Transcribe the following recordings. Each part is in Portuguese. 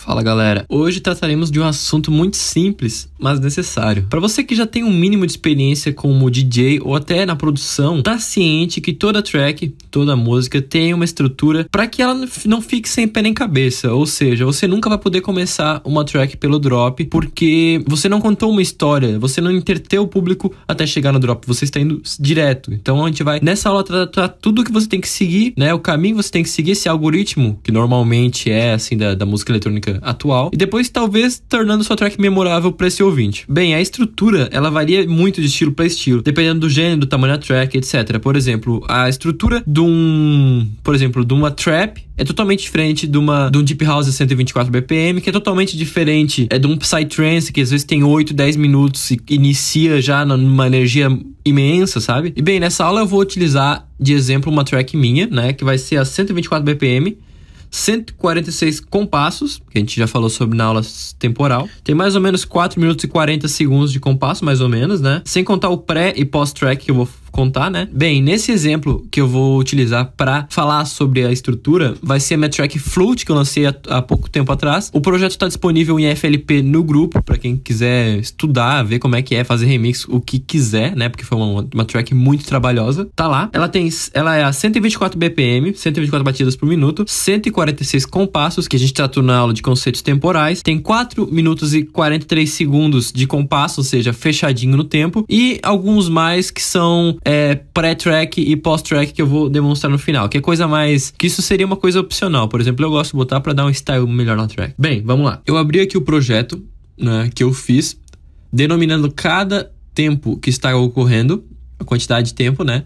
Fala galera, hoje trataremos de um assunto muito simples, mas necessário. Para você que já tem um mínimo de experiência como DJ ou até na produção, tá ciente que toda track, toda música tem uma estrutura para que ela não fique sem pé nem cabeça. Ou seja, você nunca vai poder começar uma track pelo drop porque você não contou uma história, você não entreteu o público até chegar no drop, você está indo direto. Então a gente vai nessa aula tratar tudo que você tem que seguir, né? O caminho que você tem que seguir, esse algoritmo que normalmente é assim da música eletrônica atual, e depois talvez tornando sua track memorável para esse ouvinte. Bem, a estrutura ela varia muito de estilo para estilo, dependendo do gênero, do tamanho da track, etc. Por exemplo, a estrutura de uma trap é totalmente diferente de um Deep House a 124 BPM, que é totalmente diferente de um Psytrance, que às vezes tem 8, 10 minutos e inicia já numa energia imensa, sabe? E bem, nessa aula eu vou utilizar de exemplo uma track minha, né, que vai ser a 124 BPM, 146 compassos, que a gente já falou sobre na aula temporal. Tem mais ou menos 4 minutos e 40 segundos de compasso, mais ou menos, né? Sem contar o pré e pós-track que eu vou contar, né? Bem, nesse exemplo que eu vou utilizar para falar sobre a estrutura, vai ser a minha track Float, que eu lancei há pouco tempo atrás. O projeto está disponível em FLP no grupo, para quem quiser estudar, ver como é que é, fazer remix, o que quiser, né? Porque foi uma track muito trabalhosa. Tá lá. Ela é a 124 BPM, 124 batidas por minuto, 146 compassos, que a gente tratou na aula de conceitos temporais. Tem 4 minutos e 43 segundos de compasso, ou seja, fechadinho no tempo. E alguns mais que são pré-track e pós-track que eu vou demonstrar no final. Que é coisa mais... que isso seria uma coisa opcional. Por exemplo, eu gosto de botar pra dar um style melhor na track. Bem, vamos lá. Eu abri aqui o projeto, né, que eu fiz, denominando cada tempo que está ocorrendo, a quantidade de tempo, né?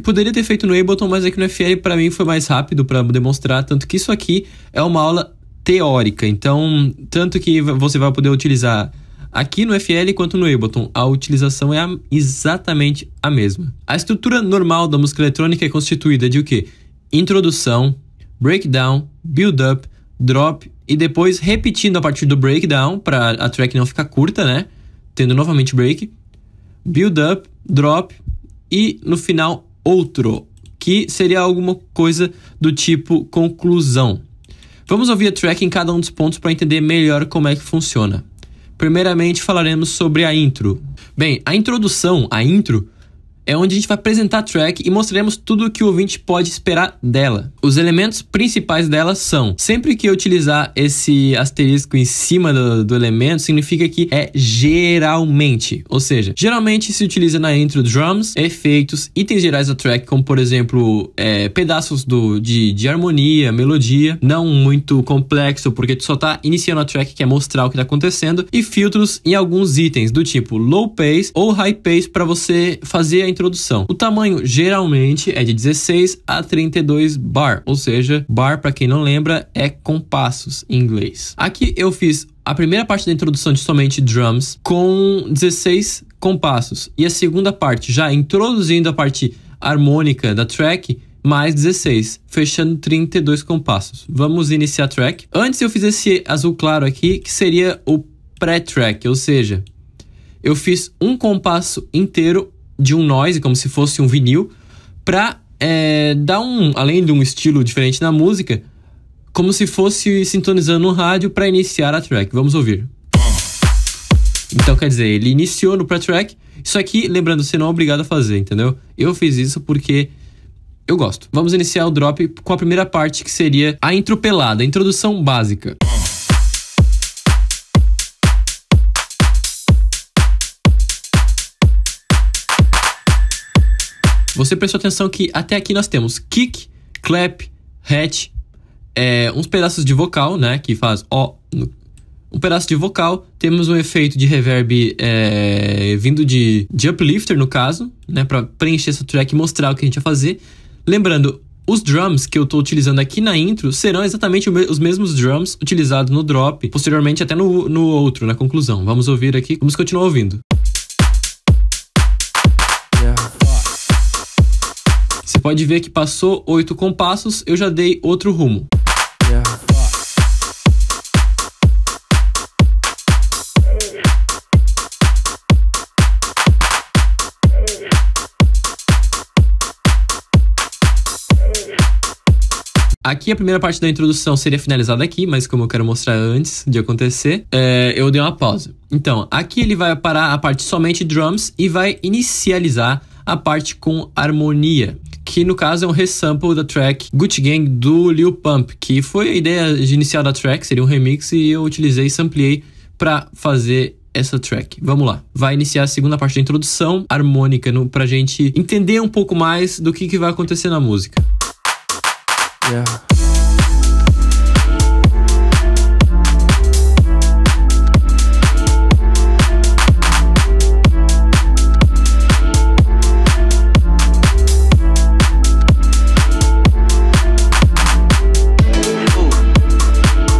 Poderia ter feito no Ableton, mas aqui no FL pra mim foi mais rápido pra demonstrar. Tanto que isso aqui é uma aula teórica. Então, tanto que você vai poder utilizar aqui no FL quanto no Ableton, a utilização é exatamente a mesma. A estrutura normal da música eletrônica é constituída de o quê? Introdução, breakdown, build-up, drop e depois repetindo a partir do breakdown para a track não ficar curta, né? Tendo novamente break, build-up, drop e no final outro, que seria alguma coisa do tipo conclusão. Vamos ouvir a track em cada um dos pontos para entender melhor como é que funciona. Primeiramente falaremos sobre a intro. Bem, a introdução, a intro, é onde a gente vai apresentar a track e mostraremos tudo o que o ouvinte pode esperar dela. Os elementos principais dela são, sempre que eu utilizar esse asterisco em cima do elemento, significa que é geralmente. Ou seja, geralmente se utiliza na intro drums, efeitos, itens gerais da track, como por exemplo, pedaços de harmonia, melodia, não muito complexo, porque tu só tá iniciando a track, que é mostrar o que tá acontecendo, e filtros em alguns itens, do tipo low pace ou high pace, para você fazer a introdução. O tamanho geralmente é de 16 a 32 bar, ou seja, bar, para quem não lembra, é compassos em inglês. Aqui eu fiz a primeira parte da introdução de somente drums com 16 compassos e a segunda parte já introduzindo a parte harmônica da track mais 16, fechando 32 compassos. Vamos iniciar a track. Antes eu fiz esse azul claro aqui, que seria o pré-track, ou seja, eu fiz um compasso inteiro de um noise, como se fosse um vinil, pra dar além de um estilo diferente na música, como se fosse sintonizando no rádio para iniciar a track. Vamos ouvir. Então, quer dizer, ele iniciou no pré-track. Isso aqui, lembrando, você não é obrigado a fazer, entendeu? Eu fiz isso porque eu gosto. Vamos iniciar o drop com a primeira parte, que seria a intro pelada, a introdução básica. Você prestou atenção que até aqui nós temos kick, clap, hat, uns pedaços de vocal, né, que faz um pedaço de vocal. Temos um efeito de reverb vindo de uplifter, no caso, né, para preencher essa track e mostrar o que a gente vai fazer. Lembrando, os drums que eu estou utilizando aqui na intro serão exatamente os mesmos drums utilizados no drop, posteriormente até no outro, na conclusão. Vamos ouvir aqui, vamos continuar ouvindo. Você pode ver que passou 8 compassos, eu já dei outro rumo. aqui a primeira parte da introdução seria finalizada aqui, mas como eu quero mostrar antes de acontecer, eu dei uma pausa. Então, aqui ele vai parar a parte somente drums e vai inicializar a parte com harmonia, que no caso é um resample da track Gucci Gang do Lil Pump, que foi a ideia inicial da track, seria um remix e eu utilizei e sampleei pra fazer essa track. Vamos lá. Vai iniciar a segunda parte da introdução harmônica pra gente entender um pouco mais do que vai acontecer na música. Yeah.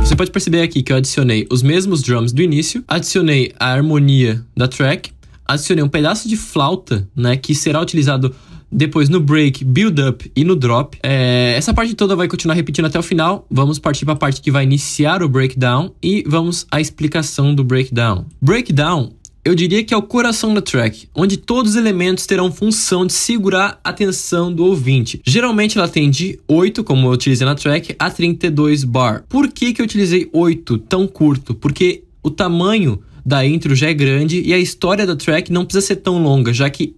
Você pode perceber aqui que eu adicionei os mesmos drums do início, adicionei a harmonia da track, adicionei um pedaço de flauta, né, que será utilizado depois no break, build up e no drop. Essa parte toda vai continuar repetindo até o final. Vamos partir para a parte que vai iniciar o breakdown e vamos à explicação do breakdown. Breakdown, eu diria que é o coração da track, onde todos os elementos terão função de segurar a atenção do ouvinte. Geralmente ela tem de 8, como eu utilizei na track, a 32 bar. Por que eu utilizei 8 tão curto? Porque o tamanho da intro já é grande e a história da track não precisa ser tão longa, já que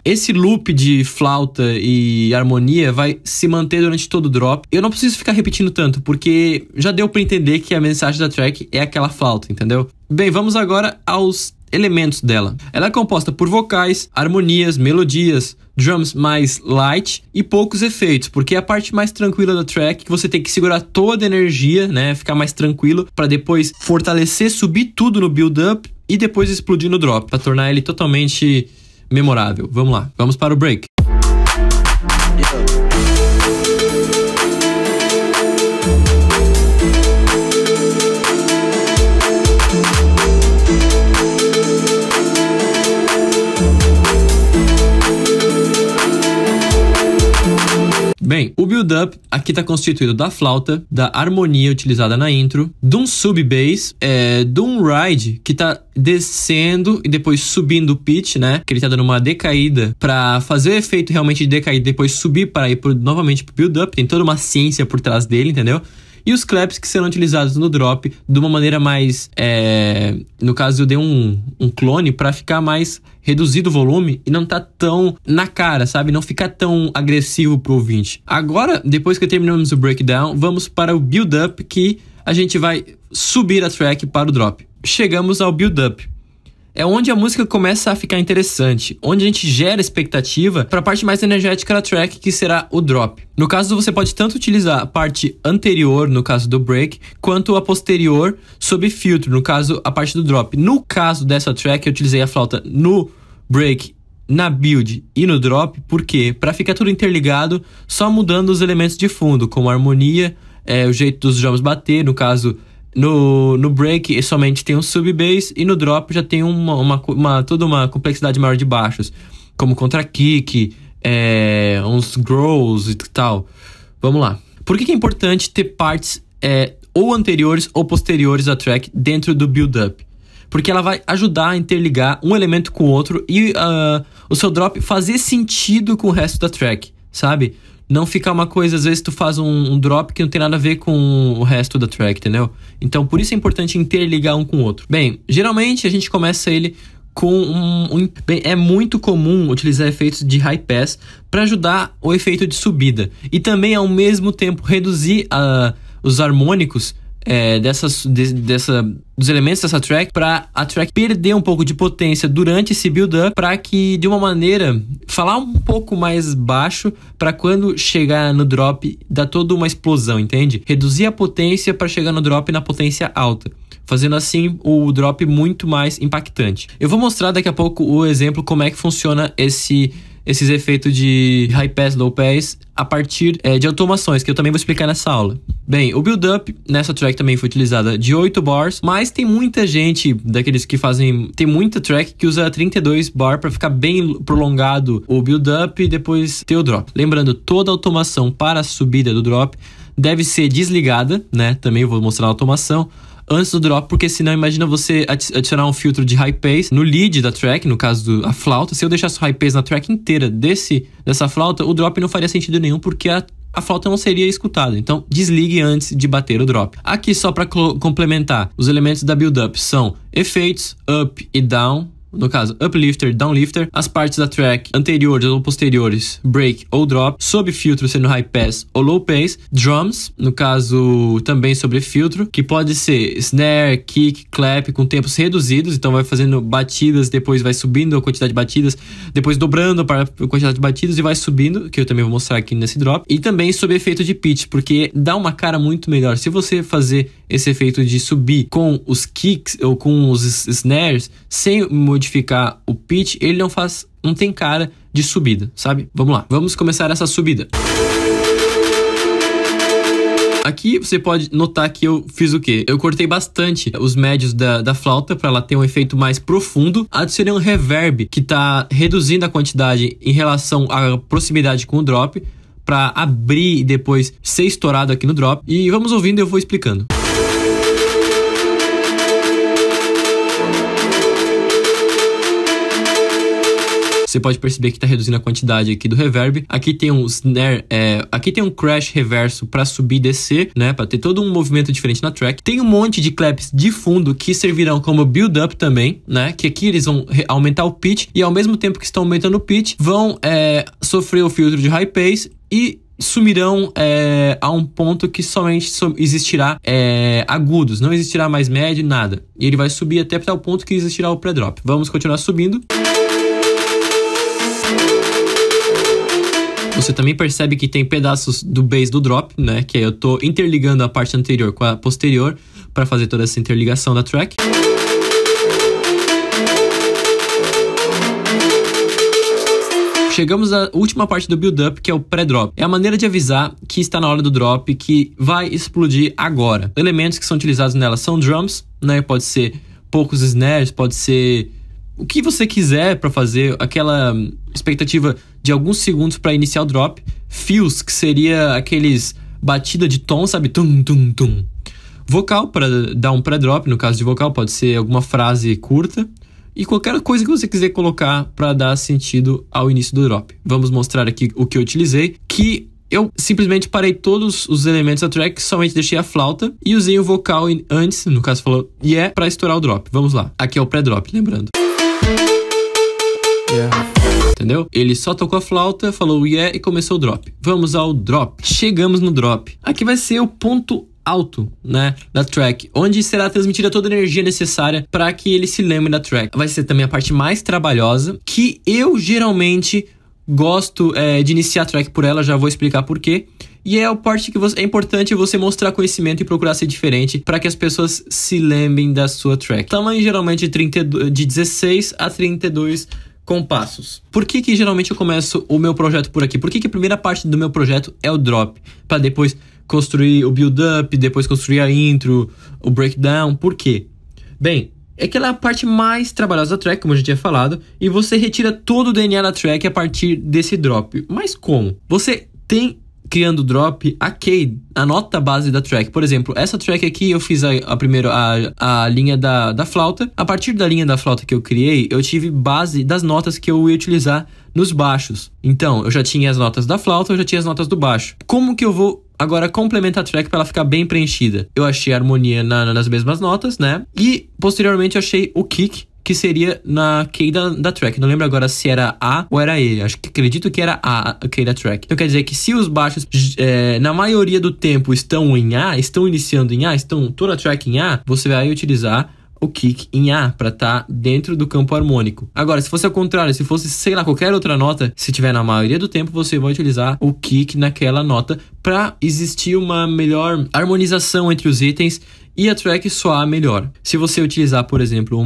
esse loop de flauta e harmonia vai se manter durante todo o drop. Eu não preciso ficar repetindo tanto, porque já deu pra entender que a mensagem da track é aquela flauta, entendeu? Bem, vamos agora aos elementos dela. Ela é composta por vocais, harmonias, melodias, drums mais light e poucos efeitos, porque é a parte mais tranquila da track, que você tem que segurar toda a energia, né, ficar mais tranquilo para depois fortalecer, subir tudo no build up e depois explodir no drop, para tornar ele totalmente memorável. Vamos lá, vamos para o break. Bem, o build-up aqui está constituído da flauta, da harmonia utilizada na intro, de um sub-bass, de um ride que está descendo e depois subindo o pitch, né? Que ele está dando uma decaída para fazer o efeito realmente de decaída, depois subir para ir novamente pro build-up. Tem toda uma ciência por trás dele, entendeu? E os claps que serão utilizados no drop de uma maneira mais... No caso, eu dei um clone para ficar mais reduzido o volume e não tá tão na cara, sabe? Não ficar tão agressivo pro ouvinte. Agora, depois que terminamos o breakdown, vamos para o build-up, que a gente vai subir a track para o drop. Chegamos ao build-up. É onde a música começa a ficar interessante, onde a gente gera expectativa para a parte mais energética da track, que será o drop. No caso, você pode tanto utilizar a parte anterior, no caso do break, quanto a posterior sob filtro, no caso, a parte do drop. No caso dessa track, eu utilizei a flauta no break, na build e no drop, por quê? Para ficar tudo interligado, só mudando os elementos de fundo, como a harmonia, o jeito dos drums bater, no caso... No break somente tem um sub-bass e no drop já tem toda uma complexidade maior de baixos, como contra-kick, uns growls e tal. Vamos lá. Por que é importante ter partes ou anteriores ou posteriores à track dentro do build-up? Porque ela vai ajudar a interligar um elemento com o outro e o seu drop fazer sentido com o resto da track, sabe? Não ficar uma coisa, às vezes tu faz um drop que não tem nada a ver com o resto da track, entendeu? Então, por isso é importante interligar um com o outro. Bem, geralmente a gente começa ele com Bem, é muito comum utilizar efeitos de high pass para ajudar o efeito de subida. E também, ao mesmo tempo, reduzir os harmônicos dos elementos dessa track, para a track perder um pouco de potência durante esse build-up, para que, de uma maneira, falar um pouco mais baixo, para quando chegar no drop, dar toda uma explosão, entende? Reduzir a potência para chegar no drop na potência alta, fazendo assim o drop muito mais impactante. Eu vou mostrar daqui a pouco o exemplo, como é que funciona esses efeitos de high pass, low pass a partir de automações, que eu também vou explicar nessa aula. Bem, o build-up nessa track também foi utilizada de 8 bars, mas tem muita gente daqueles que fazem... Tem muita track que usa 32 bar para ficar bem prolongado o build-up e depois ter o drop. Lembrando, toda automação para a subida do drop deve ser desligada, né? Também eu vou mostrar a automação antes do drop, porque senão imagina você adicionar um filtro de high pass no lead da track, no caso a flauta. Se eu deixasse o high pass na track inteira dessa flauta, o drop não faria sentido nenhum, porque a flauta não seria escutada. Então desligue antes de bater o drop. Aqui só para complementar, os elementos da build-up são efeitos, up e down. No caso, uplifter, downlifter, as partes da track anteriores ou posteriores, break ou drop, sob filtro sendo high pass ou low pass, drums, no caso também sobre filtro, que pode ser snare, kick, clap, com tempos reduzidos, então vai fazendo batidas, depois vai subindo a quantidade de batidas, depois dobrando para a quantidade de batidas e vai subindo, que eu também vou mostrar aqui nesse drop, e também sob efeito de pitch, porque dá uma cara muito melhor. Se você fazer esse efeito de subir com os kicks ou com os snares, sem modificar o pitch, ele não tem cara de subida, sabe? Vamos lá, vamos começar essa subida. Aqui você pode notar que eu fiz o quê? Eu cortei bastante os médios da flauta para ela ter um efeito mais profundo. Adicionei um reverb que tá reduzindo a quantidade em relação à proximidade com o drop, para abrir e depois ser estourado aqui no drop. E vamos ouvindo e eu vou explicando. Você pode perceber que está reduzindo a quantidade aqui do reverb. Aqui tem um snare, aqui tem um crash reverso para subir e descer, né? Para ter todo um movimento diferente na track. Tem um monte de claps de fundo que servirão como build-up também, né? Que aqui eles vão aumentar o pitch e ao mesmo tempo que estão aumentando o pitch, vão sofrer o filtro de high pass e sumirão a um ponto que somente existirá agudos, não existirá mais médio, nada. E ele vai subir até tal ponto que existirá o pré-drop. Vamos continuar subindo. Você também percebe que tem pedaços do bass do drop, né? Que eu tô interligando a parte anterior com a posterior para fazer toda essa interligação da track. Chegamos à última parte do build-up, que é o pré-drop. É a maneira de avisar que está na hora do drop, que vai explodir agora. Elementos que são utilizados nela são drums, né? Pode ser poucos snares, pode ser o que você quiser para fazer aquela expectativa de alguns segundos para iniciar o drop. Fills, que seria aqueles batida de tom, sabe? Tum, tum, tum. Vocal, para dar um pré-drop, no caso de vocal, pode ser alguma frase curta. E qualquer coisa que você quiser colocar para dar sentido ao início do drop. Vamos mostrar aqui o que eu utilizei, que eu simplesmente parei todos os elementos da track, somente deixei a flauta e usei o vocal antes, no caso falou yeah, para estourar o drop. Vamos lá. Aqui é o pré-drop, lembrando. Yeah. Entendeu? Ele só tocou a flauta, falou yeah e começou o drop. Vamos ao drop. Chegamos no drop. Aqui vai ser o ponto alto, né, da track, onde será transmitida toda a energia necessária para que ele se lembre da track. Vai ser também a parte mais trabalhosa, que eu geralmente gosto de iniciar a track por ela, já vou explicar por quê. E é a parte que é importante você mostrar conhecimento e procurar ser diferente para que as pessoas se lembrem da sua track. Tamanho geralmente de 16 a 32 compassos. Por que geralmente eu começo o meu projeto por aqui? Por que a primeira parte do meu projeto é o drop? Para depois construir o build-up, depois construir a intro, o breakdown. Por quê? Bem, é aquela parte mais trabalhosa da track, como a gente tinha falado, e você retira todo o DNA da track a partir desse drop. Mas como? Você tem, criando o drop, a key, a nota base da track. Por exemplo, essa track aqui eu fiz a linha da flauta. A partir da linha da flauta que eu criei, eu tive base das notas que eu ia utilizar nos baixos. Então, eu já tinha as notas da flauta, eu já tinha as notas do baixo. Como que eu vou agora complementar a track para ela ficar bem preenchida? Eu achei a harmonia nas mesmas notas, né? E, posteriormente, eu achei o kick, que seria na key da track. Não lembro agora se era A ou era E. Acredito que era A key da track. Então quer dizer que se os baixos, na maioria do tempo, estão em A, estão iniciando em A, estão toda a track em A, você vai utilizar o kick em A para estar dentro do campo harmônico. Agora, se fosse ao contrário, se fosse, sei lá, qualquer outra nota, se tiver na maioria do tempo, você vai utilizar o kick naquela nota para existir uma melhor harmonização entre os itens e a track soar melhor. Se você utilizar, por exemplo,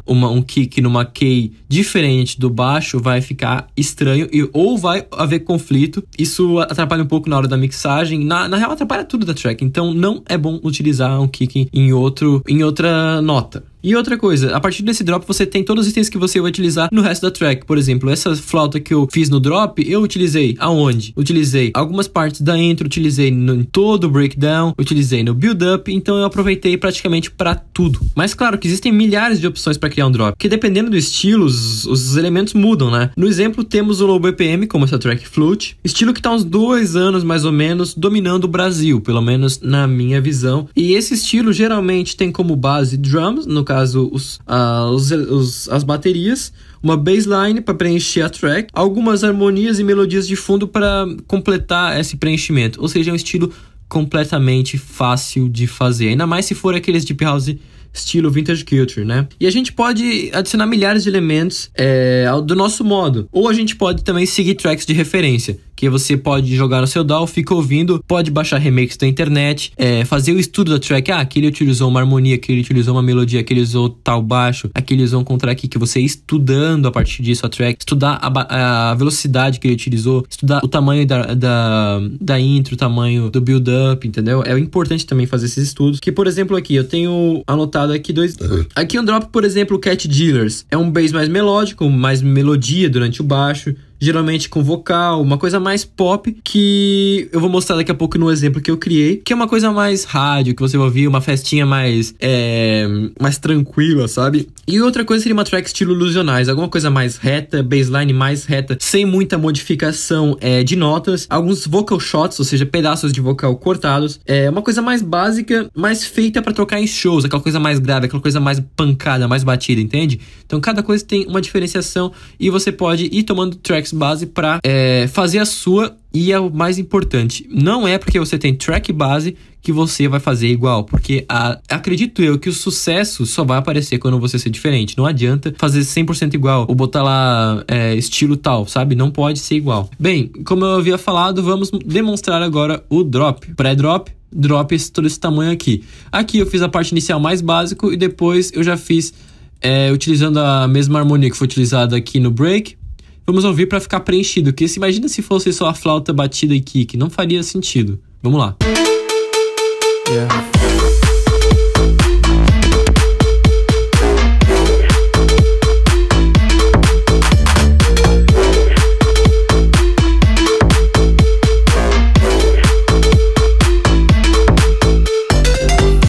um kick numa key diferente do baixo, vai ficar estranho ou vai haver conflito. Isso atrapalha um pouco na hora da mixagem. Na real, atrapalha tudo da track. Então, não é bom utilizar um kick em outra nota. E outra coisa, a partir desse drop você tem todos os itens que você vai utilizar no resto da track. Por exemplo, essa flauta que eu fiz no drop, eu utilizei aonde? Utilizei algumas partes da intro, utilizei em todo o breakdown, utilizei no build-up, então eu aproveitei praticamente para tudo. Mas claro que existem milhares de opções para criar um drop, porque dependendo do estilo, os elementos mudam, né? No exemplo, temos o low BPM, como essa track Flute, estilo que tá uns 2 anos mais ou menos dominando o Brasil, pelo menos na minha visão. E esse estilo geralmente tem como base drums, no caso as baterias, uma bassline para preencher a track, algumas harmonias e melodias de fundo para completar esse preenchimento. Ou seja, é um estilo completamente fácil de fazer, ainda mais se for aqueles deep house estilo Vintage Culture, né? E a gente pode adicionar milhares de elementos do nosso modo. Ou a gente pode também seguir tracks de referência, que você pode jogar no seu DAW, fica ouvindo, pode baixar remakes da internet, fazer o estudo da track. Aqui ele utilizou uma harmonia, aqui ele utilizou uma melodia, aqui ele usou tal baixo, aqui ele usou um contraque, que você estudando a partir disso a track, estudar a velocidade que ele utilizou, estudar o tamanho da intro, o tamanho do build-up, entendeu? É importante também fazer esses estudos, que por exemplo aqui, eu tenho anotado aqui aqui um drop, por exemplo, o Cat Dealers, é um bass mais melódico, mais melodia durante o baixo, geralmente com vocal, uma coisa mais pop, que eu vou mostrar daqui a pouco no exemplo que eu criei, que é uma coisa mais rádio, que você vai ouvir, uma festinha mais tranquila, sabe? E outra coisa seria uma track estilo Ilusionais, alguma coisa mais reta, bassline mais reta, sem muita modificação de notas, alguns vocal shots, ou seja, pedaços de vocal cortados, uma coisa mais básica, mais feita pra tocar em shows, aquela coisa mais grave, aquela coisa mais pancada, mais batida, entende? Então cada coisa tem uma diferenciação e você pode ir tomando tracks base para fazer a sua. E é o mais importante, não é porque você tem track base que você vai fazer igual, porque acredito eu que o sucesso só vai aparecer quando você ser diferente. Não adianta fazer 100% igual ou botar lá estilo tal, sabe? Não pode ser igual. Bem, como eu havia falado, vamos demonstrar agora o drop. Pré-drop, drop todo esse tamanho aqui. Aqui eu fiz a parte inicial mais básico e depois eu já fiz utilizando a mesma harmonia que foi utilizada aqui no break. Vamos ouvir para ficar preenchido, que imagina se fosse só a flauta batida e kick, não faria sentido. Vamos lá.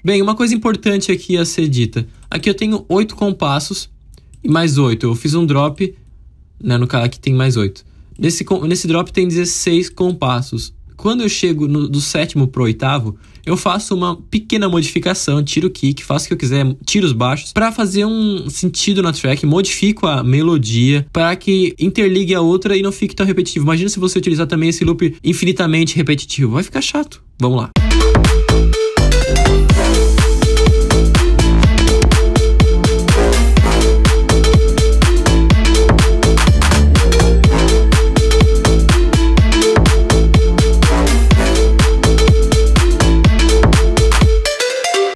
Bem, uma coisa importante aqui a ser dita. Aqui eu tenho 8 compassos e mais 8. Eu fiz um drop, né, no caso aqui tem mais 8. Nesse drop tem 16 compassos. Quando eu chego do 7º pro 8º, eu faço uma pequena modificação, tiro o kick, faço o que eu quiser, tiro os baixos, para fazer um sentido na track, modifico a melodia, para que interligue a outra e não fique tão repetitivo. Imagina se você utilizar também esse loop infinitamente repetitivo, vai ficar chato. Vamos lá.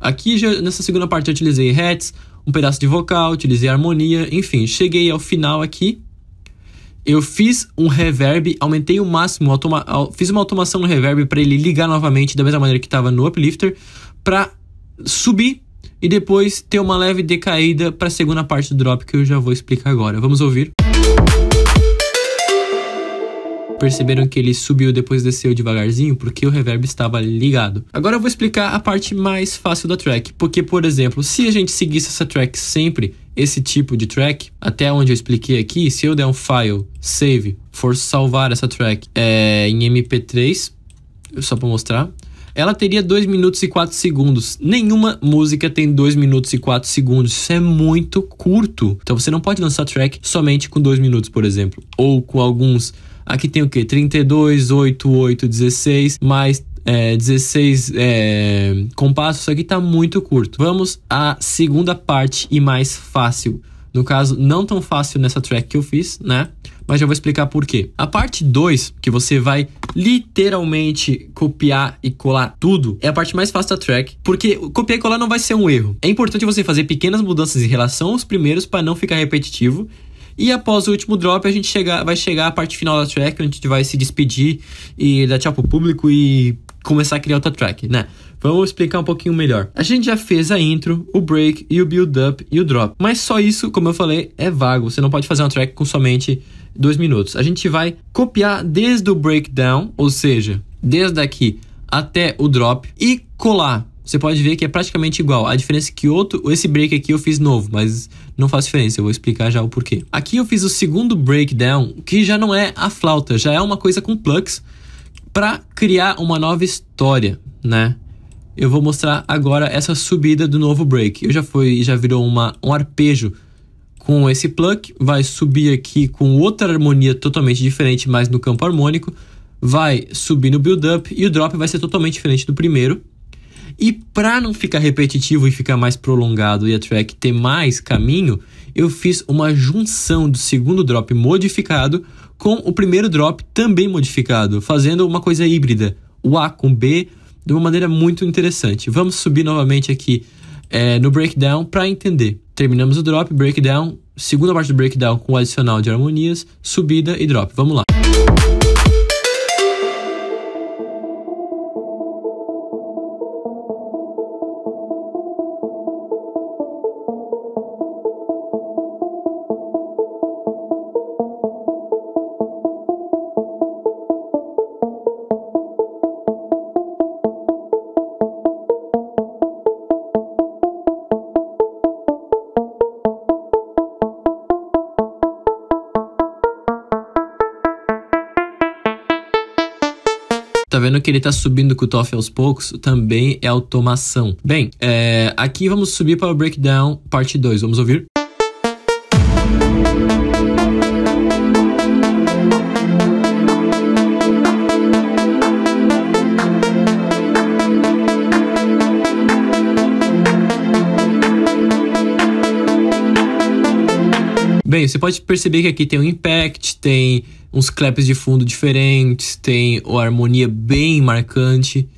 Aqui, nessa segunda parte, eu utilizei hats, um pedaço de vocal, utilizei harmonia, enfim, cheguei ao final aqui. Eu fiz um reverb, aumentei o máximo, fiz uma automação no reverb para ele ligar novamente da mesma maneira que estava no uplifter, para subir e depois ter uma leve decaída para a segunda parte do drop que eu já vou explicar agora. Vamos ouvir. Perceberam que ele subiu e depois desceu devagarzinho porque o reverb estava ligado. Agora eu vou explicar a parte mais fácil da track, porque, por exemplo, se a gente seguisse essa track sempre, esse tipo de track, até onde eu expliquei aqui, se eu der um file, save, for salvar essa track em MP3, só para mostrar, ela teria 2 minutos e 4 segundos. Nenhuma música tem 2 minutos e 4 segundos. Isso é muito curto. Então você não pode lançar track somente com 2 minutos, por exemplo. Ou com alguns... Aqui tem o que? 32, 8, 8, 16, mais 16 compassos. Isso aqui tá muito curto. Vamos à segunda parte e mais fácil. No caso, não tão fácil nessa track que eu fiz, né? Mas já vou explicar por quê. A parte 2, que você vai literalmente copiar e colar tudo, é a parte mais fácil da track, porque copiar e colar não vai ser um erro. É importante você fazer pequenas mudanças em relação aos primeiros para não ficar repetitivo. E após o último drop, a gente vai chegar à parte final da track, onde a gente vai se despedir e dar tchau pro público e começar a criar outra track, né? Vamos explicar um pouquinho melhor. A gente já fez a intro, o break e o build-up e o drop. Mas só isso, como eu falei, é vago. Você não pode fazer uma track com somente 2 minutos. A gente vai copiar desde o breakdown, ou seja, desde aqui até o drop e colar. Você pode ver que é praticamente igual. A diferença é que esse break aqui eu fiz novo, mas não faz diferença. Eu vou explicar já o porquê. Aqui eu fiz o segundo breakdown, que já não é a flauta, já é uma coisa com plugs para criar uma nova história, né? Eu vou mostrar agora essa subida do novo break. Já virou um arpejo com esse plug. Vai subir aqui com outra harmonia totalmente diferente, mas no campo harmônico. Vai subir no build-up e o drop vai ser totalmente diferente do primeiro. E para não ficar repetitivo e ficar mais prolongado e a track ter mais caminho, eu fiz uma junção do segundo drop modificado com o primeiro drop também modificado, fazendo uma coisa híbrida, o A com B, de uma maneira muito interessante. Vamos subir novamente aqui no breakdown para entender. Terminamos o drop, breakdown, segunda parte do breakdown com o adicional de harmonias, subida e drop. Vamos lá. Tá vendo que ele tá subindo o cutoff aos poucos? Também é automação. Bem, aqui vamos subir para o breakdown parte 2. Vamos ouvir? Bem, você pode perceber que aqui tem um impact, tem uns claps de fundo diferentes, tem a harmonia bem marcante.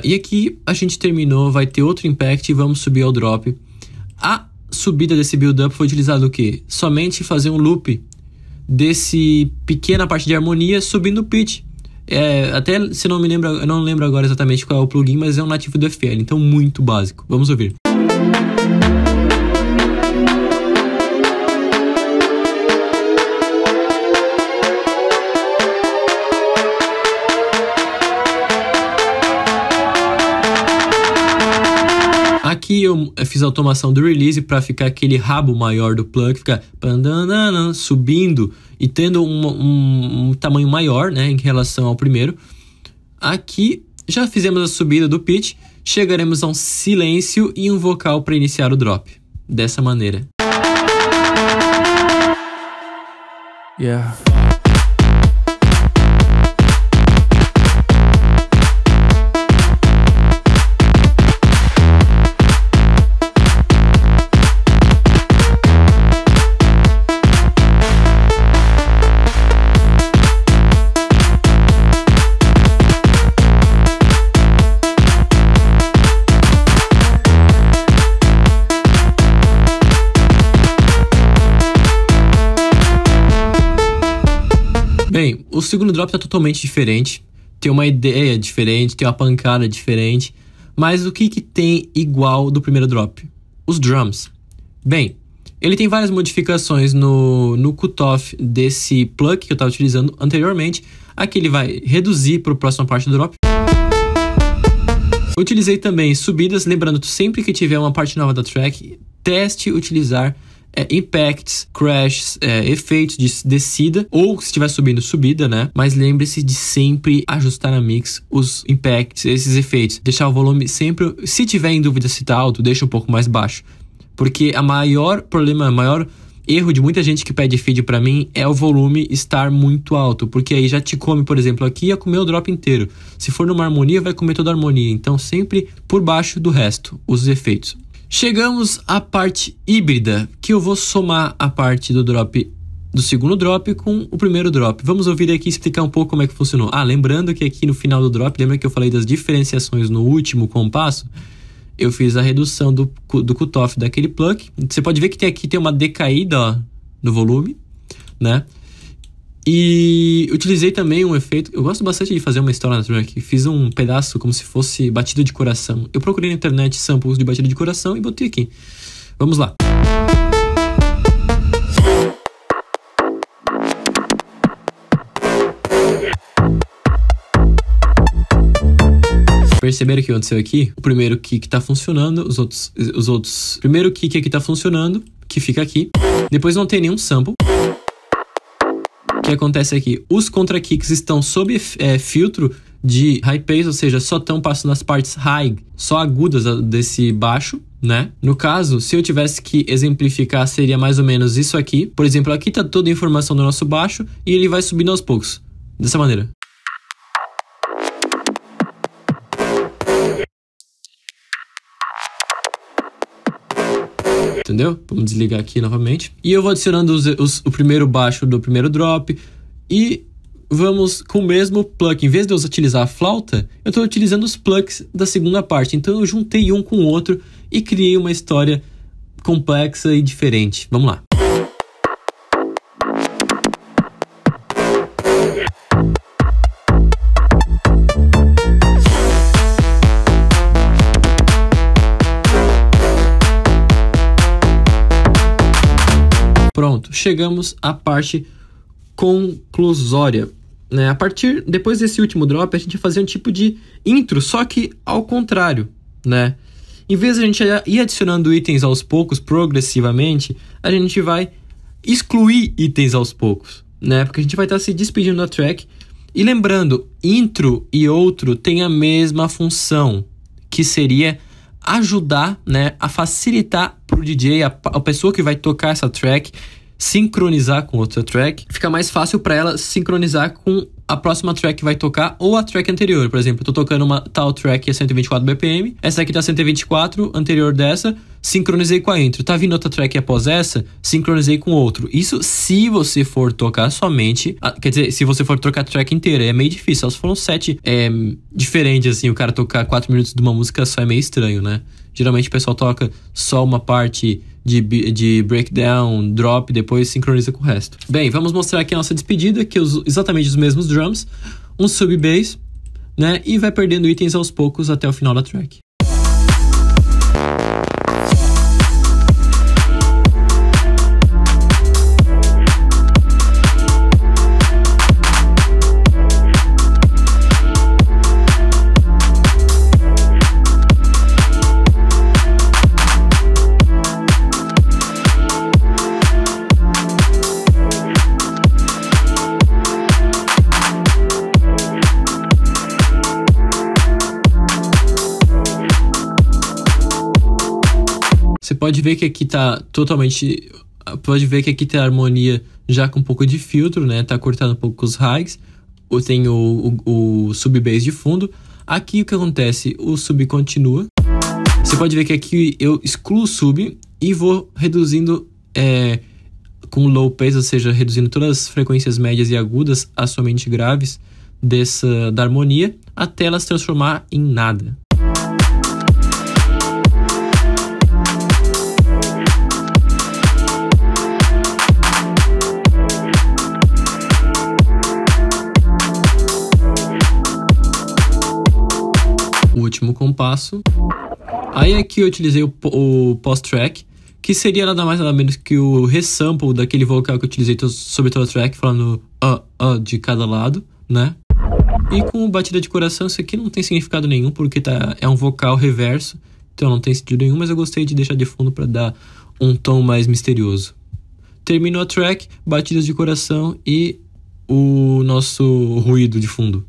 E aqui a gente terminou, vai ter outro impact e vamos subir ao drop. A subida desse build-up foi utilizado o quê? Somente fazer um loop desse pequena parte de harmonia subindo o pitch. Até se não me lembro, eu não lembro agora exatamente qual é o plugin, mas é um nativo do FL, então muito básico. Vamos ouvir. Aqui eu fiz a automação do release para ficar aquele rabo maior do plug, ficar subindo e tendo um tamanho maior, né, em relação ao primeiro. Aqui já fizemos a subida do pitch, chegaremos a um silêncio e um vocal para iniciar o drop. Dessa maneira. Yeah. Bem, o segundo drop tá totalmente diferente, tem uma ideia diferente, tem uma pancada diferente, mas o que tem igual do primeiro drop? Os drums. Bem, ele tem várias modificações no cutoff desse plug que eu estava utilizando anteriormente. Aqui ele vai reduzir para a próxima parte do drop. Utilizei também subidas, lembrando, sempre que tiver uma parte nova da track, teste utilizar impacts, crashes, efeitos de descida, ou se estiver subindo, subida, né? Mas lembre-se de sempre ajustar na mix os impacts, esses efeitos. Deixar o volume sempre, se tiver em dúvida se tá alto, deixa um pouco mais baixo. Porque o maior erro de muita gente que pede feed pra mim é o volume estar muito alto, porque aí já te come, por exemplo, aqui ia comer o drop inteiro. Se for numa harmonia, vai comer toda a harmonia. Então sempre por baixo do resto, os efeitos. Chegamos à parte híbrida, que eu vou somar a parte do segundo drop com o primeiro drop. Vamos ouvir aqui e explicar um pouco como é que funcionou. Lembrando que aqui no final do drop, lembra que eu falei das diferenciações no último compasso? Eu fiz a redução do cutoff daquele plug. Você pode ver que aqui tem uma decaída no volume, né? E utilizei também um efeito. Eu gosto bastante de fazer uma história na track. Fiz um pedaço como se fosse batida de coração. Eu procurei na internet samples de batida de coração e botei aqui. Vamos lá. Perceberam o que aconteceu aqui? O primeiro kick tá funcionando, os outros... Primeiro kick aqui tá funcionando, que fica aqui. Depois não tem nenhum sample. O que acontece aqui? Os contra-kicks estão sob filtro de high pace, ou seja, só estão passando as partes high, só agudas desse baixo, né? No caso, se eu tivesse que exemplificar, seria mais ou menos isso aqui. Por exemplo, aqui tá toda a informação do nosso baixo e ele vai subindo aos poucos, dessa maneira. Entendeu? Vamos desligar aqui novamente. E eu vou adicionando o primeiro baixo do primeiro drop. E vamos com o mesmo plug. Em vez de eu utilizar a flauta, eu estou utilizando os plugs da segunda parte. Então eu juntei um com o outro e criei uma história complexa e diferente. Vamos lá. Pronto, chegamos à parte conclusória, né? Depois desse último drop, a gente vai fazer um tipo de intro, só que ao contrário, né? Em vez de a gente ir adicionando itens aos poucos, progressivamente, a gente vai excluir itens aos poucos, né? Porque a gente vai estar se despedindo da track. E lembrando, intro e outro têm a mesma função, que seria ajudar, né, a facilitar para o DJ, a pessoa que vai tocar essa track, sincronizar com outra track. Fica mais fácil para ela sincronizar com a próxima track que vai tocar ou a track anterior. Por exemplo, eu tô tocando uma tal track a 124 BPM, essa aqui tá 124, anterior dessa, sincronizei com a intro. Tá vindo outra track após essa, sincronizei com outro. Isso se você for tocar somente, quer dizer, se você for tocar a track inteira, é meio difícil. Se for um set diferente, assim, o cara tocar 4 minutos de uma música só é meio estranho, né? Geralmente o pessoal toca só uma parte de breakdown, drop, depois sincroniza com o resto. Bem, vamos mostrar aqui a nossa despedida, que usa exatamente os mesmos drums, um sub-bass, né? E vai perdendo itens aos poucos até o final da track. Você pode ver que aqui tá totalmente... Pode ver que aqui tem a harmonia já com um pouco de filtro, né? Tá cortando um pouco os highs. Tem o sub-bass de fundo. Aqui o que acontece? O sub continua. Você pode ver que aqui eu excluo o sub e vou reduzindo com low pass, ou seja, reduzindo todas as frequências médias e agudas a somente graves da harmonia, até ela se transformar em nada. Último compasso. Aí aqui eu utilizei o post-track, que seria nada mais nada menos que o resample daquele vocal que eu utilizei sobre toda a track, falando de cada lado, né? E com batida de coração, isso aqui não tem significado nenhum, porque é um vocal reverso, então não tem sentido nenhum, mas eu gostei de deixar de fundo para dar um tom mais misterioso. Terminou a track, batidas de coração e o nosso ruído de fundo.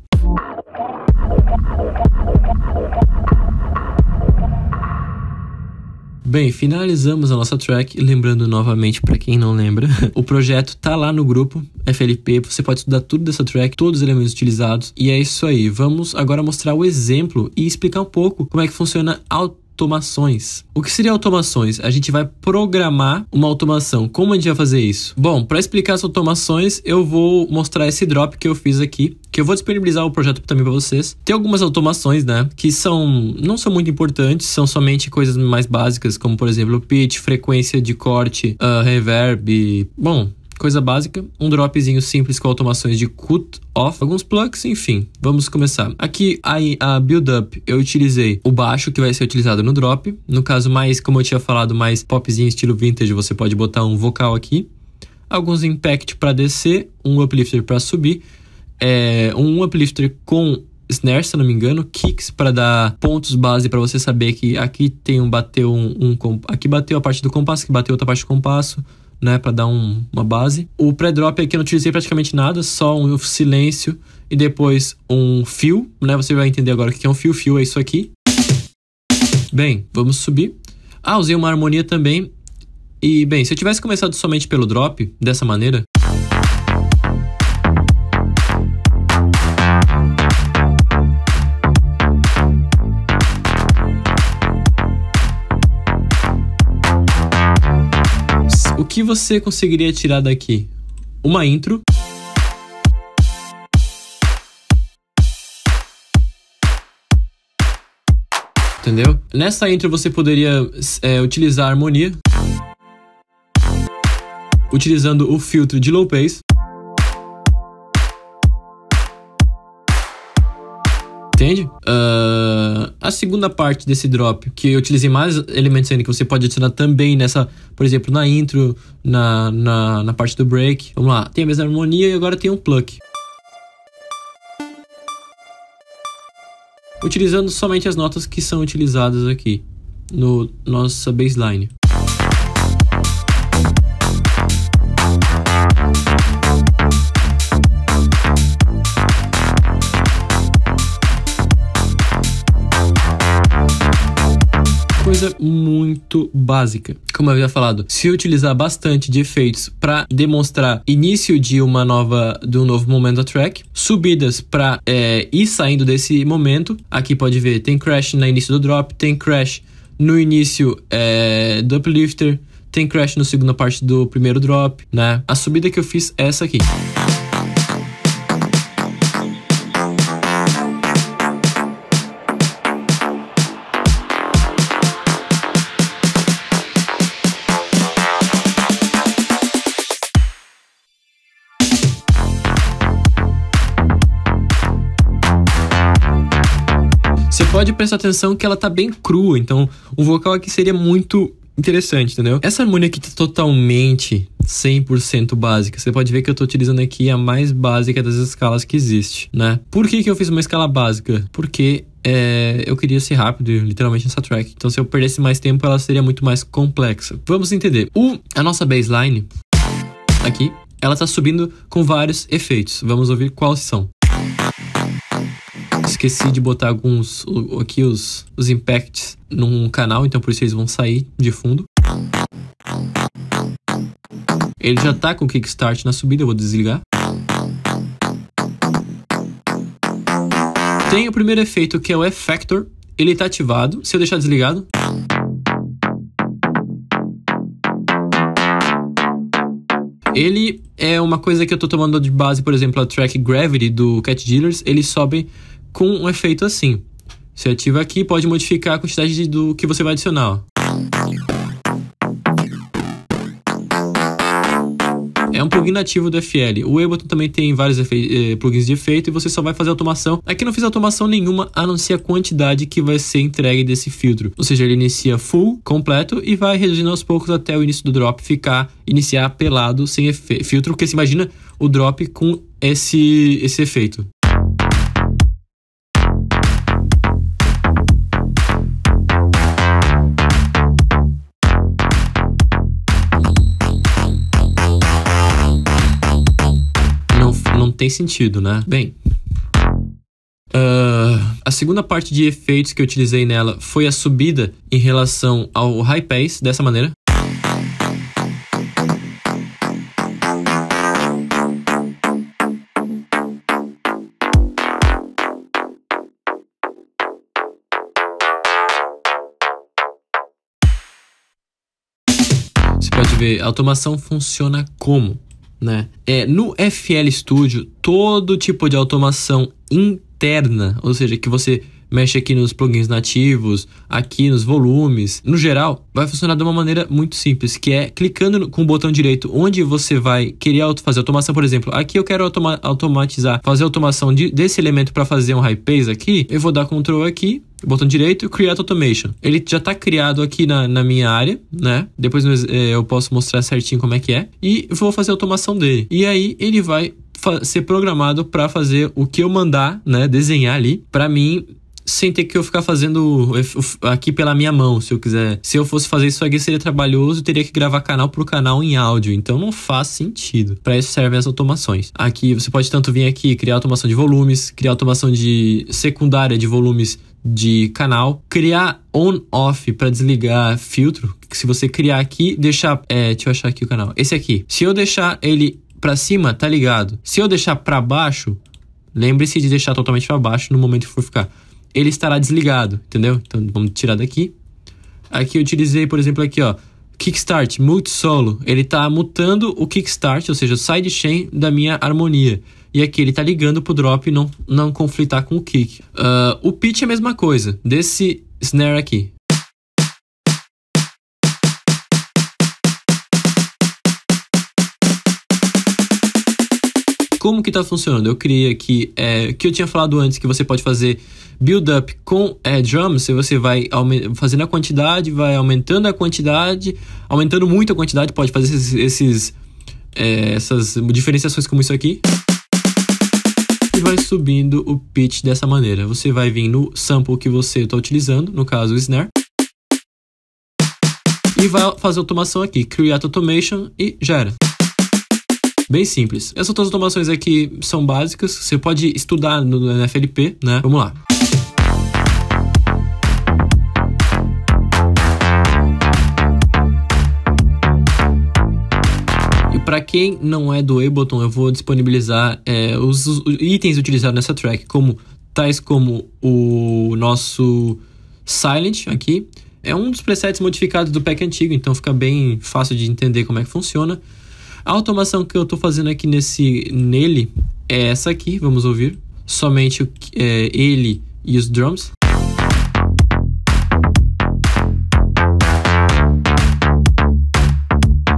Bem, finalizamos a nossa track. Lembrando novamente, para quem não lembra, o projeto tá lá no grupo FLP. Você pode estudar tudo dessa track, todos os elementos utilizados. E é isso aí. Vamos agora mostrar o exemplo e explicar um pouco como é que funciona automações. O que seria automações? A gente vai programar uma automação. Como a gente vai fazer isso? Bom, para explicar as automações, eu vou mostrar esse drop que eu fiz aqui, que eu vou disponibilizar o projeto também para vocês. Tem algumas automações, né, que não são muito importantes, são somente coisas mais básicas, como por exemplo pitch, frequência de corte, reverb, bom, coisa básica, um dropzinho simples com automações de cut off, alguns plugs, enfim, vamos começar. Aqui a build up, eu utilizei o baixo que vai ser utilizado no drop, no caso mais, como eu tinha falado, mais popzinho estilo vintage, você pode botar um vocal aqui, alguns impact para descer, um uplifter para subir, um uplifter com snare, se eu não me engano, kicks para dar pontos base para você saber que aqui tem aqui bateu a parte do compasso, aqui bateu outra parte do compasso, né, para dar uma base. O pré-drop aqui eu não utilizei praticamente nada, só um silêncio e depois um fio, né, você vai entender agora o que é um fio. Fio é isso aqui. Bem, vamos subir. Usei uma harmonia também. E bem, se eu tivesse começado somente pelo drop, dessa maneira, o que você conseguiria tirar daqui? Uma intro. Entendeu? Nessa intro você poderia utilizar a harmonia, utilizando o filtro de low pass. Entende? A segunda parte desse drop, que eu utilizei mais elementos ainda, que você pode adicionar também nessa, por exemplo, na intro, na parte do break. Vamos lá, tem a mesma harmonia e agora tem um pluck. Utilizando somente as notas que são utilizadas aqui no nossa baseline. Coisa muito básica. Como eu havia falado, se utilizar bastante de efeitos para demonstrar início de um novo momento da track, subidas para ir saindo desse momento. Aqui pode ver, tem crash no início do drop, tem crash no início do uplifter, tem crash na segunda parte do primeiro drop, né? A subida que eu fiz é essa aqui. Você pode prestar atenção que ela tá bem crua, então o vocal aqui seria muito interessante, entendeu? Essa harmonia aqui tá totalmente 100% básica. Você pode ver que eu tô utilizando aqui a mais básica das escalas que existe, né? Por que eu fiz uma escala básica? Porque eu queria ser rápido, literalmente, nessa track. Então se eu perdesse mais tempo, ela seria muito mais complexa. Vamos entender. A nossa baseline aqui, ela tá subindo com vários efeitos. Vamos ouvir quais são. Esqueci de botar alguns aqui, os impacts num canal, então por isso eles vão sair de fundo. Ele já tá com kickstart na subida, eu vou desligar. Tem o primeiro efeito, que é o Effector. Ele tá ativado. Se eu deixar desligado, ele é uma coisa que eu tô tomando de base, por exemplo, a track Gravity do Cat Dealers. Ele sobe com um efeito assim. Se ativa aqui, pode modificar a quantidade do que você vai adicionar, ó. É um plugin nativo do FL. O Ableton também tem vários plugins de efeito e você só vai fazer automação. Aqui eu não fiz automação nenhuma, a não ser a quantidade que vai ser entregue desse filtro. Ou seja, ele inicia full, completo, e vai reduzindo aos poucos até o início do drop iniciar pelado, sem filtro, porque se imagina o drop com esse efeito. Não tem sentido, né? Bem, a segunda parte de efeitos que eu utilizei nela foi a subida em relação ao high pass, dessa maneira. Você pode ver, a automação funciona como? Né? No FL Studio, todo tipo de automação interna, ou seja, que você mexe aqui nos plugins nativos, aqui nos volumes. No geral, vai funcionar de uma maneira muito simples, que é clicando com o botão direito onde você vai querer fazer automação. Por exemplo, aqui eu quero automatizar, fazer automação desse elemento para fazer um high pace aqui. Eu vou dar Ctrl aqui, botão direito, Create Automation. Ele já está criado aqui na minha área, né? Depois eu posso mostrar certinho como é que é. E vou fazer a automação dele. E aí ele vai ser programado para fazer o que eu mandar, né? Desenhar ali, para mim, sem ter que eu ficar fazendo aqui pela minha mão, se eu quiser. Se eu fosse fazer isso aqui, seria trabalhoso, eu teria que gravar canal por canal em áudio, então não faz sentido. Para isso servem as automações. Aqui você pode tanto vir aqui, criar automação de volumes, criar automação de secundária de volumes de canal, criar on-off para desligar filtro, que se você criar aqui, deixar, deixa eu achar aqui o canal, esse aqui, se eu deixar ele para cima, tá ligado. Se eu deixar para baixo, lembre-se de deixar totalmente para baixo no momento que for ficar, ele estará desligado, entendeu? Então vamos tirar daqui. Aqui eu utilizei, por exemplo, aqui ó, Kickstart, Mute Solo, ele tá mutando o Kickstart, ou seja, o sidechain da minha harmonia. E aqui ele tá ligando pro drop e não conflitar com o kick. O pitch é a mesma coisa, desse snare aqui. Como que tá funcionando? Eu criei aqui, que eu tinha falado antes, que você pode fazer build up com drums, você vai fazendo a quantidade, vai aumentando a quantidade, aumentando muito a quantidade, pode fazer essas diferenciações como isso aqui. E vai subindo o pitch dessa maneira. Você vai vir no sample que você está utilizando, no caso o snare, e vai fazer automação aqui, Create Automation, e já era. Bem simples. Essas outras automações aqui são básicas, você pode estudar no NFLP, né? Vamos lá. Para quem não é do Ableton, eu vou disponibilizar os itens utilizados nessa track, tais como o nosso Silent aqui. É um dos presets modificados do pack antigo, então fica bem fácil de entender como é que funciona. A automação que eu estou fazendo aqui nele é essa aqui, vamos ouvir. Somente ele e os drums.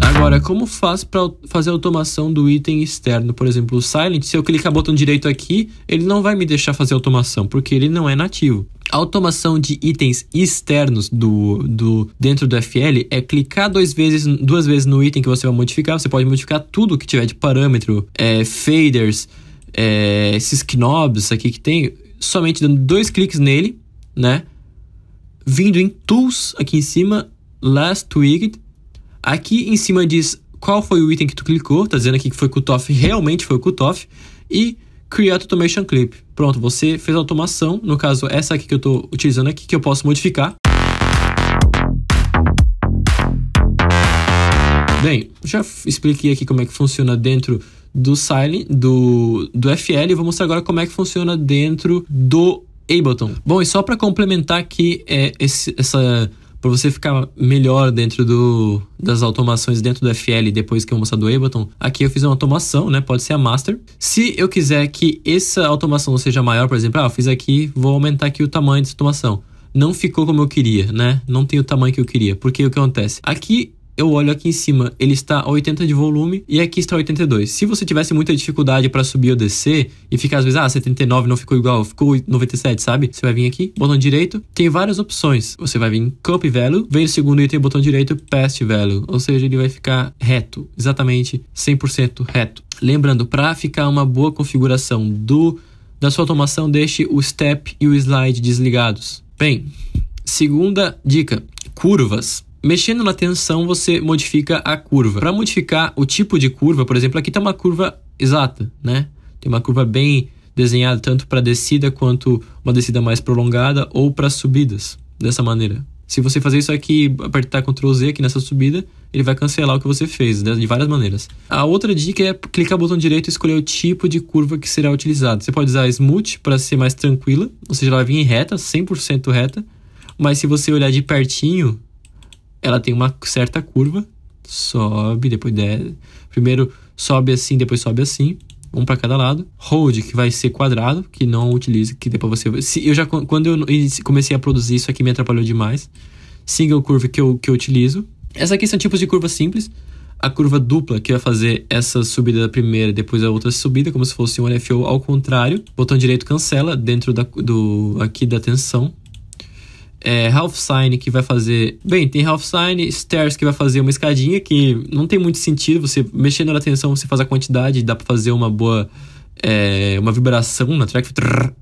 Agora, como faz para fazer a automação do item externo? Por exemplo, o Silent, se eu clicar botão direito aqui, ele não vai me deixar fazer automação, porque ele não é nativo. A automação de itens externos dentro do FL é clicar duas vezes no item que você vai modificar. Você pode modificar tudo que tiver de parâmetro, faders, esses knobs aqui que tem, somente dando 2 cliques nele, né? Vindo em Tools aqui em cima, Last Tweaked. Aqui em cima diz qual foi o item que tu clicou, tá dizendo aqui que foi cutoff, realmente foi cutoff, e Create Automation Clip. Pronto, você fez a automação, no caso essa aqui que eu tô utilizando aqui, que eu posso modificar. Bem, já expliquei aqui como é que funciona dentro do Silent, do FL, vou mostrar agora como é que funciona dentro do Ableton. Bom, e só para complementar aqui para você ficar melhor dentro das automações dentro do FL depois que eu mostrar do Ableton, aqui eu fiz uma automação, né? Pode ser a Master. Se eu quiser que essa automação seja maior, por exemplo, eu fiz aqui, vou aumentar aqui o tamanho dessa automação. Não ficou como eu queria, né? Não tem o tamanho que eu queria. Porque o que acontece? Aqui eu olho aqui em cima, ele está a 80 de volume e aqui está a 82. Se você tivesse muita dificuldade para subir ou descer e ficar às vezes, 79 não ficou igual, ficou 97, sabe? Você vai vir aqui, botão direito, tem várias opções. Você vai vir em Copy Value, vem no segundo item, botão direito, Paste Value. Ou seja, ele vai ficar reto, exatamente 100% reto. Lembrando, para ficar uma boa configuração da sua automação, deixe o Step e o Slide desligados. Bem, segunda dica, curvas. Mexendo na tensão, você modifica a curva. Para modificar o tipo de curva, por exemplo, aqui está uma curva exata, né? Tem uma curva bem desenhada tanto para descida quanto uma descida mais prolongada ou para subidas, dessa maneira. Se você fazer isso aqui, apertar Ctrl Z aqui nessa subida, ele vai cancelar o que você fez, de várias maneiras. A outra dica é clicar no botão direito e escolher o tipo de curva que será utilizado. Você pode usar Smooth para ser mais tranquila, ou seja, ela vai vir em reta, 100% reta, mas se você olhar de pertinho, ela tem uma certa curva, sobe, depois desce. Primeiro sobe assim, depois sobe assim. um para cada lado. Hold, que vai ser quadrado, que não utiliza, que depois você... quando eu comecei a produzir, isso aqui me atrapalhou demais. Single curve que eu utilizo. Essas aqui são tipos de curva simples. A curva dupla, que vai fazer essa subida da primeira e depois a outra subida, como se fosse um LFO ao contrário. Botão direito cancela dentro aqui da tensão. Half Sine, que vai fazer... Bem, tem Half Sine, Stairs, que vai fazer uma escadinha, que não tem muito sentido. Você mexendo na tensão, você faz a quantidade, dá pra fazer uma boa... uma vibração na track,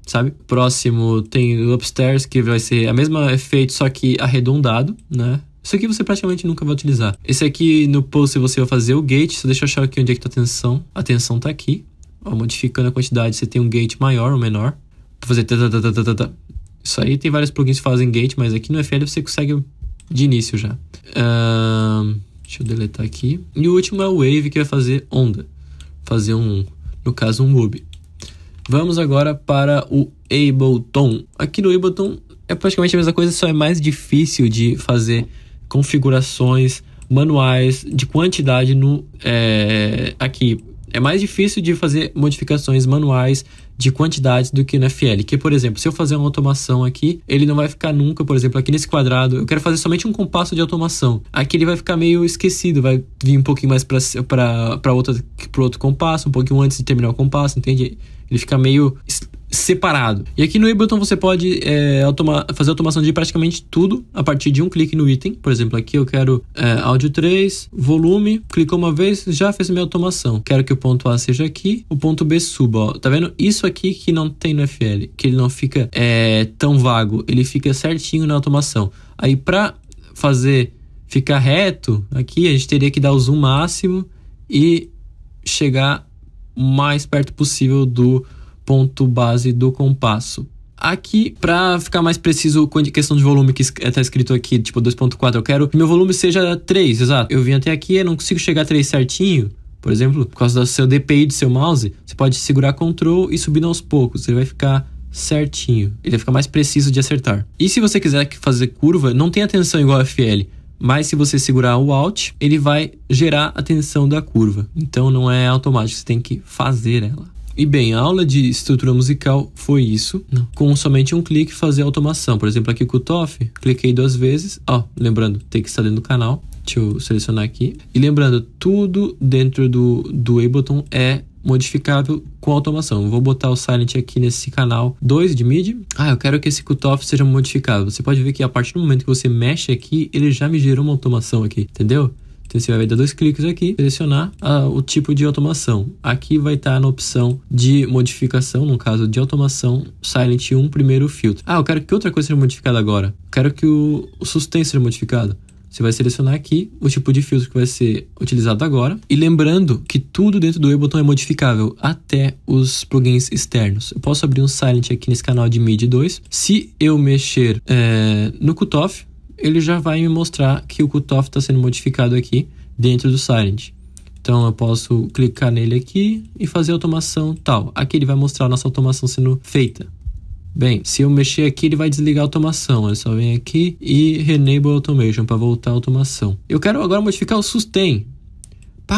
sabe? Próximo tem o Upstairs, que vai ser a mesma efeito, só que arredondado, né? Isso aqui você praticamente nunca vai utilizar. Esse aqui no post você vai fazer o gate. Só deixa eu achar aqui onde é que tá a tensão. A tensão tá aqui. Ó, modificando a quantidade, você tem um gate maior ou menor. Pra fazer Isso aí tem vários plugins que fazem gate, mas aqui no FL você consegue de início já. Deixa eu deletar aqui. E o último é o Wave, que vai fazer onda. Fazer no caso, um loop. Vamos agora para o Ableton. Aqui no Ableton é praticamente a mesma coisa, só é mais difícil de fazer configurações manuais de quantidade aqui. É mais difícil de fazer modificações manuais de quantidades do que no FL. Que, por exemplo, se eu fazer uma automação aqui, ele não vai ficar nunca, por exemplo, aqui nesse quadrado, eu quero fazer somente um compasso de automação. Aqui ele vai ficar meio esquecido, vai vir um pouquinho mais para outro compasso, um pouquinho antes de terminar o compasso, entende? Ele fica meio separado. E aqui no Ableton você pode fazer automação de praticamente tudo a partir de um clique no item. Por exemplo, aqui eu quero áudio 3, volume, clicou uma vez, já fez minha automação. Quero que o ponto A seja aqui, o ponto B suba, ó. Tá vendo? Isso aqui que não tem no FL, que ele não fica tão vago, ele fica certinho na automação. Aí pra fazer ficar reto, aqui a gente teria que dar o zoom máximo e chegar o mais perto possível do ponto base do compasso. Aqui, para ficar mais preciso com a questão de volume que está escrito aqui, tipo 2.4, eu quero que meu volume seja 3, exato. Eu vim até aqui e não consigo chegar a 3 certinho. Por exemplo, por causa do seu DPI do seu mouse, você pode segurar Ctrl e subir aos poucos. Ele vai ficar certinho. Ele vai ficar mais preciso de acertar. E se você quiser fazer curva, não tem a tensão igual a FL. Mas se você segurar o Alt, ele vai gerar a tensão da curva. Então não é automático, você tem que fazer ela. E bem, a aula de estrutura musical foi isso. Com somente um clique fazer a automação. Por exemplo, aqui o cutoff, cliquei 2 vezes. Ó, lembrando, tem que estar dentro do canal. Deixa eu selecionar aqui. E lembrando, tudo dentro do Ableton é modificável com automação. Eu vou botar o Silent aqui nesse canal 2 de MIDI. Eu quero que esse cutoff seja modificado. Você pode ver que a partir do momento que você mexe aqui, ele já me gerou uma automação aqui, entendeu? Então você vai dar 2 cliques aqui, selecionar o tipo de automação. Aqui vai estar na opção de modificação, no caso de automação, Silent 1, primeiro filtro. Eu quero que outra coisa seja modificada agora. Quero que o sustain seja modificado. Você vai selecionar aqui o tipo de filtro que vai ser utilizado agora. E lembrando que tudo dentro do Ableton é modificável, até os plugins externos. Eu posso abrir um Silent aqui nesse canal de MIDI 2. Se eu mexer no cutoff, ele já vai me mostrar que o cutoff está sendo modificado aqui dentro do Silent. Então eu posso clicar nele aqui e fazer automação tal. Aqui ele vai mostrar a nossa automação sendo feita. Bem, se eu mexer aqui, ele vai desligar a automação. Ele só vem aqui e Enable Automation para voltar a automação. Eu quero agora modificar o Sustain.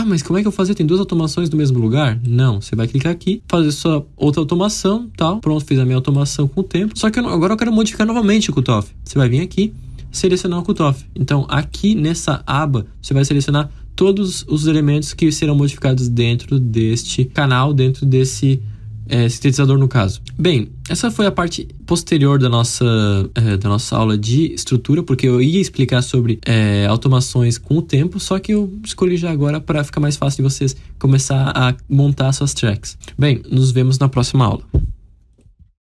Mas como é que eu vou fazer? Tem 2 automações no mesmo lugar? Não, você vai clicar aqui, fazer sua outra automação, tal. Pronto, fiz a minha automação com o tempo. Só que agora eu quero modificar novamente o cutoff. Você vai vir aqui, selecionar o cutoff. Então aqui nessa aba você vai selecionar todos os elementos que serão modificados dentro deste canal, dentro desse sintetizador no caso. Bem, essa foi a parte posterior da nossa aula de estrutura, porque eu ia explicar sobre automações com o tempo, só que eu escolhi já agora para ficar mais fácil de vocês começar a montar suas tracks. Bem, nos vemos na próxima aula.